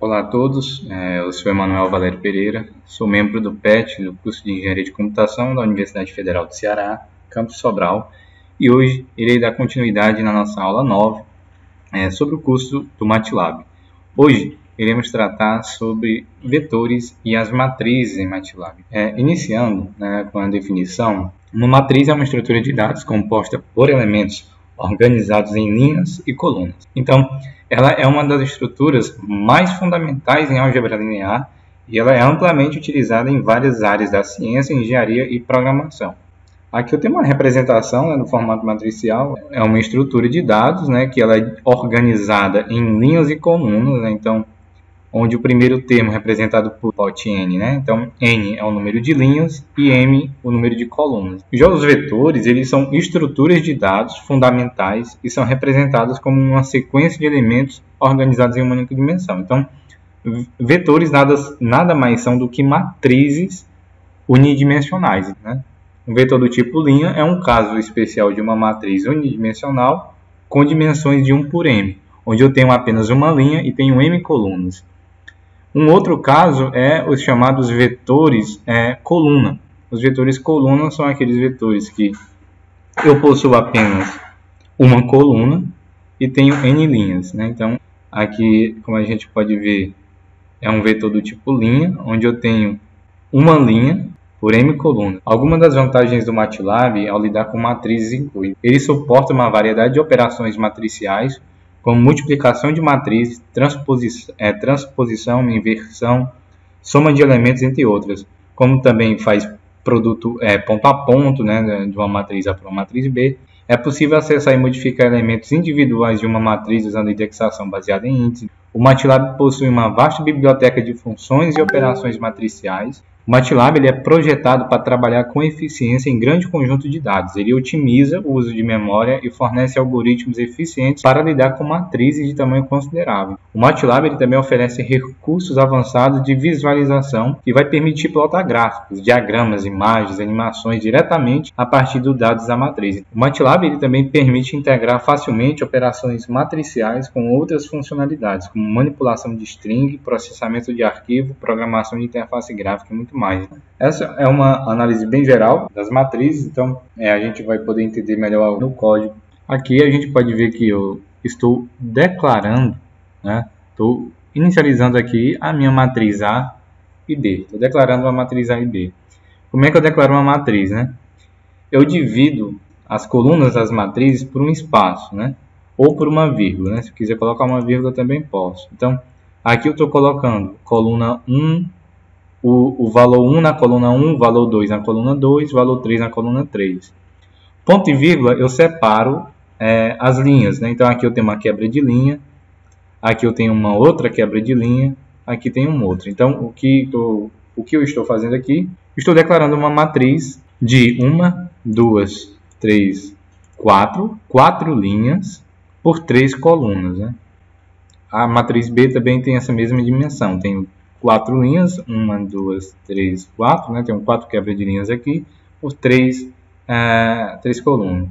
Olá a todos, eu sou Emanuel Valério Pereira, sou membro do PET, do curso de Engenharia de Computação da Universidade Federal do Ceará, campus Sobral, e hoje irei dar continuidade na nossa aula 9 sobre o curso do MATLAB. Hoje iremos tratar sobre vetores e as matrizes em MATLAB. Iniciando com a definição, uma matriz é uma estrutura de dados composta por elementos organizados em linhas e colunas. Então, ela é uma das estruturas mais fundamentais em álgebra linear e ela é amplamente utilizada em várias áreas da ciência, engenharia e programação. Aqui eu tenho uma representação no formato matricial, é uma estrutura de dados que ela é organizada em linhas e colunas, então, onde o primeiro termo é representado por pote n, então n é o número de linhas e m o número de colunas. Já os vetores, eles são estruturas de dados fundamentais e são representados como uma sequência de elementos organizados em uma única dimensão. Então, vetores nada mais são do que matrizes unidimensionais. Um vetor do tipo linha é um caso especial de uma matriz unidimensional com dimensões de 1 por m, onde eu tenho apenas uma linha e tenho m colunas. Um outro caso é os chamados vetores coluna. Os vetores coluna são aqueles vetores que eu possuo apenas uma coluna e tenho n linhas. Então, aqui, como a gente pode ver, é um vetor do tipo linha, onde eu tenho uma linha por m coluna. Algumas das vantagens do MATLAB ao lidar com matrizes inclui: ele suporta uma variedade de operações matriciais, como multiplicação de matrizes, transposição, inversão, soma de elementos, entre outras. Como também faz produto ponto a ponto, de uma matriz A para uma matriz B. É possível acessar e modificar elementos individuais de uma matriz usando indexação baseada em índice. O MATLAB possui uma vasta biblioteca de funções e operações matriciais. O MATLAB ele é projetado para trabalhar com eficiência em grande conjunto de dados. Ele otimiza o uso de memória e fornece algoritmos eficientes para lidar com matrizes de tamanho considerável. O MATLAB ele também oferece recursos avançados de visualização que vai permitir plotar gráficos, diagramas, imagens, animações diretamente a partir dos dados da matriz. O MATLAB ele também permite integrar facilmente operações matriciais com outras funcionalidades, como manipulação de string, processamento de arquivo, programação de interface gráfica e muito mais. Essa é uma análise bem geral das matrizes, então a gente vai poder entender melhor no código. Aqui a gente pode ver que eu estou declarando, estou inicializando aqui a minha matriz A e B. Estou declarando uma matriz A e B. Como é que eu declaro uma matriz? Eu divido as colunas das matrizes por um espaço, ou por uma vírgula. Se eu quiser colocar uma vírgula também posso. Então, aqui eu estou colocando coluna 1, o valor 1 na coluna 1, valor 2 na coluna 2, valor 3 na coluna 3. Ponto e vírgula eu separo as linhas. Então aqui eu tenho uma quebra de linha, aqui eu tenho uma outra quebra de linha, aqui tem um outro. Então o que eu estou fazendo aqui? Estou declarando uma matriz de 1, 2, 3, 4 linhas por 3 colunas. A matriz B também tem essa mesma dimensão, tem 4 linhas, 1, 2, 3, 4, tem 4 quebras de linhas aqui, por 3 colunas.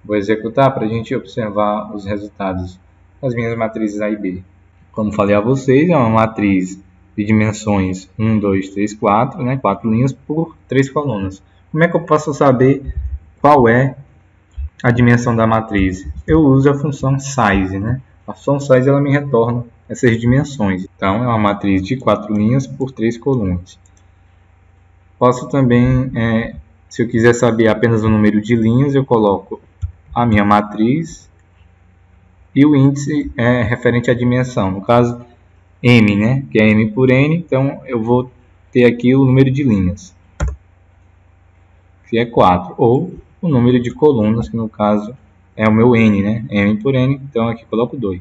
Vou executar para a gente observar os resultados das minhas matrizes A e B. Como falei a vocês, é uma matriz de dimensões 1, 2, 3, 4, 4 linhas por 3 colunas. Como é que eu posso saber qual é a dimensão da matriz? Eu uso a função size, A função size ela me retorna essas dimensões. Então, é uma matriz de 4 linhas por 3 colunas. Posso também, se eu quiser saber apenas o número de linhas, eu coloco a minha matriz e o índice é referente à dimensão. No caso, m, que é m por n, então eu vou ter aqui o número de linhas, que é 4, ou o número de colunas, que no caso é o meu n, m por n, então aqui coloco 2.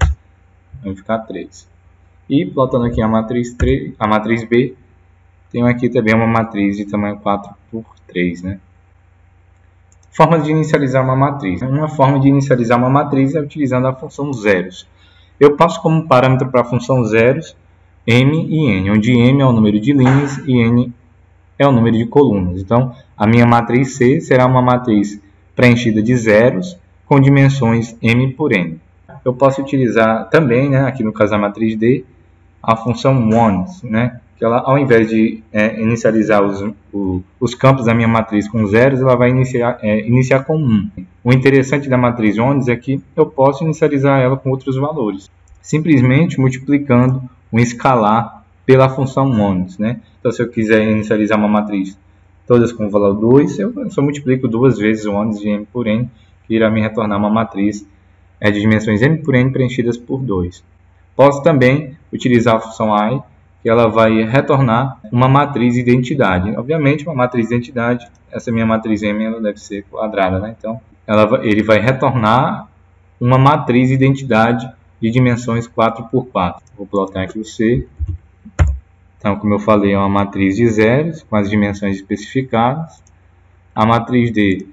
Vai ficar 3. E plotando aqui a matriz B, tenho aqui também uma matriz de tamanho 4 por 3. Formas de inicializar uma matriz. Uma forma de inicializar uma matriz é utilizando a função zeros. Eu passo como parâmetro para a função zeros m e n, onde m é o número de linhas e n é o número de colunas. Então, a minha matriz C será uma matriz preenchida de zeros com dimensões m por n. Eu posso utilizar também, aqui no caso da matriz D, a função ones, né? Que ela, ao invés de inicializar os campos da minha matriz com zeros, ela vai iniciar com 1. O interessante da matriz ones é que eu posso inicializar ela com outros valores, simplesmente multiplicando um escalar pela função ones, né? Então, se eu quiser inicializar uma matriz todas com o valor 2, eu só multiplico 2 vezes o ones de m por n, que irá me retornar uma matriz de dimensões m por n preenchidas por 2. Posso também utilizar a função i, que ela vai retornar uma matriz identidade. Obviamente, uma matriz identidade, essa minha matriz M ela deve ser quadrada, né? Então, ele vai retornar uma matriz identidade de dimensões 4 por 4. Vou plotar aqui o C. Então, como eu falei, é uma matriz de zeros com as dimensões especificadas. A matriz D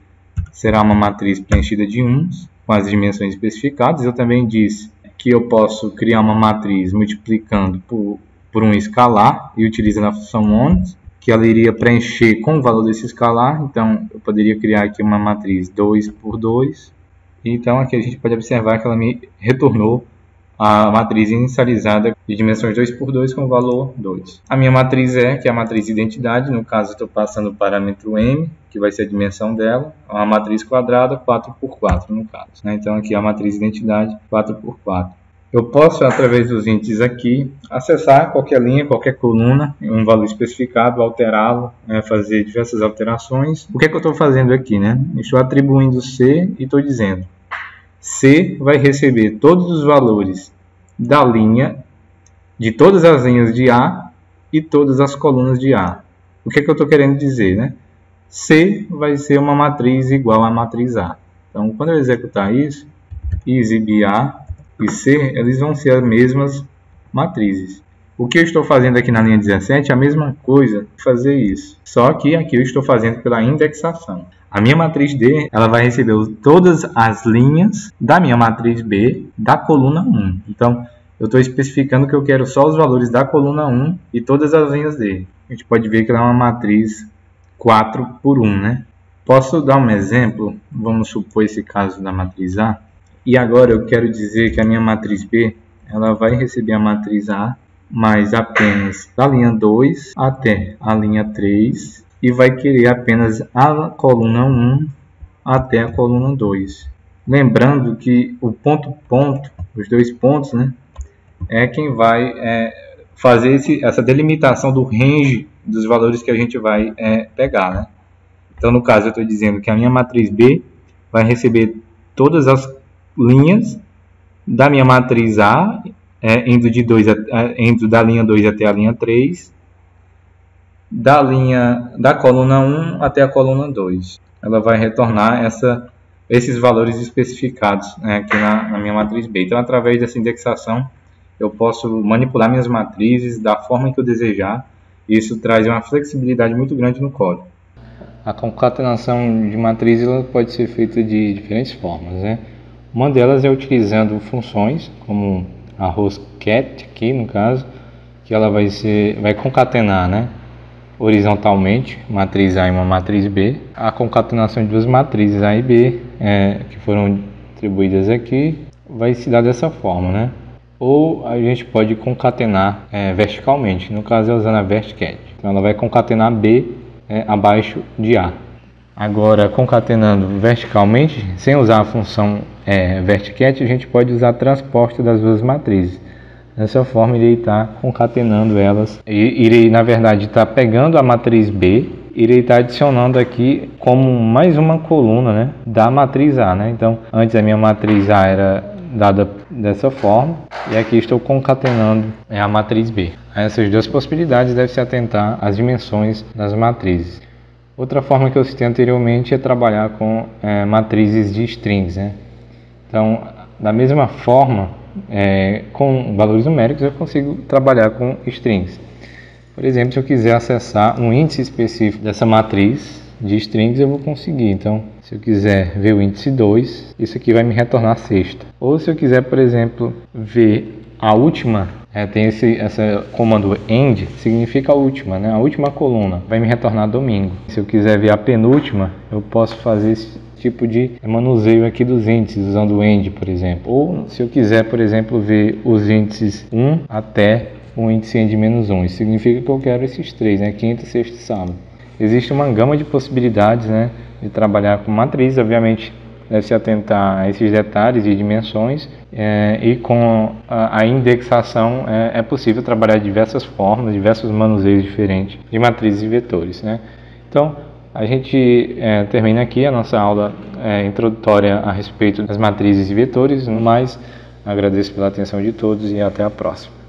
será uma matriz preenchida de 1s com as dimensões especificadas. Eu também disse que eu posso criar uma matriz multiplicando por um escalar e utilizando a função ones, que ela iria preencher com o valor desse escalar. Então, eu poderia criar aqui uma matriz 2 por 2. Então, aqui a gente pode observar que ela me retornou a matriz inicializada de dimensões 2 por 2 com o valor 2. A minha matriz E, que é a matriz identidade, no caso estou passando o parâmetro M, que vai ser a dimensão dela, uma matriz quadrada 4 por 4 no caso, né? Então aqui a matriz identidade 4 por 4. Eu posso, através dos índices aqui, acessar qualquer linha, qualquer coluna, um valor especificado, alterá-lo, fazer diversas alterações. O que é que eu estou fazendo aqui, né? Estou atribuindo C e estou dizendo C vai receber todos os valores da linha, de todas as linhas de A e todas as colunas de A. O que é que eu estou querendo dizer, né? C vai ser uma matriz igual à matriz A. Então, quando eu executar isso e exibir A e C, eles vão ser as mesmas matrizes. O que eu estou fazendo aqui na linha 17 é a mesma coisa que fazer isso. Só que aqui eu estou fazendo pela indexação. A minha matriz D ela vai receber todas as linhas da minha matriz B da coluna 1. Então, eu estou especificando que eu quero só os valores da coluna 1 e todas as linhas D. A gente pode ver que ela é uma matriz 4 por 1, né? Posso dar um exemplo? Vamos supor esse caso da matriz A. E agora eu quero dizer que a minha matriz B ela vai receber a matriz A mais apenas da linha 2 até a linha 3 e vai querer apenas a coluna 1 até a coluna 2. Lembrando que o ponto, os dois pontos, né, é quem vai fazer essa delimitação do range dos valores que a gente vai pegar, né? Então, no caso, eu estou dizendo que a minha matriz B vai receber todas as linhas da minha matriz A, indo da linha 2 até a linha 3, da coluna 1 até a coluna 2. Ela vai retornar esses valores especificados aqui na minha matriz B. Então, através dessa indexação, eu posso manipular minhas matrizes da forma que eu desejar. Isso traz uma flexibilidade muito grande no código. A concatenação de matrizes pode ser feita de diferentes formas, né? Uma delas é utilizando funções, como a hostcat, aqui no caso, que ela vai concatenar, né, horizontalmente, matriz A e uma matriz B. A concatenação de duas matrizes A e B, que foram atribuídas aqui, vai se dar dessa forma, né? Ou a gente pode concatenar verticalmente, no caso é usando a vertcat. Então ela vai concatenar B abaixo de A. Agora, concatenando verticalmente, sem usar a função vertcat, a gente pode usar transporte das duas matrizes. Dessa forma, irei estar concatenando elas. Irei, na verdade, estar pegando a matriz B, irei estar adicionando aqui como mais uma coluna, né, da matriz A, né? Então, antes a minha matriz A era dada dessa forma, e aqui estou concatenando a matriz B. A essas duas possibilidades deve-se atentar às dimensões das matrizes. Outra forma que eu citei anteriormente é trabalhar com matrizes de strings, né? Então, da mesma forma, com valores numéricos eu consigo trabalhar com strings. Por exemplo, se eu quiser acessar um índice específico dessa matriz de strings, eu vou conseguir. Então, se eu quiser ver o índice 2, isso aqui vai me retornar sexta. Ou se eu quiser, por exemplo, ver a última, tem esse comando end, significa a última, né? A última coluna vai me retornar domingo. Se eu quiser ver a penúltima, eu posso fazer esse tipo de manuseio aqui dos índices, usando o end, por exemplo. Ou se eu quiser, por exemplo, ver os índices 1 até o índice N de -1. Isso significa que eu quero esses três, né? Quinta, sexta e sábado. Existe uma gama de possibilidades, né, de trabalhar com matrizes. Obviamente, deve se atentar a esses detalhes e dimensões, e com a indexação é possível trabalhar de diversas formas, diversos manuseios diferentes de matrizes e vetores, né? Então, a gente termina aqui a nossa aula introdutória a respeito das matrizes e vetores. No mais, agradeço pela atenção de todos e até a próxima.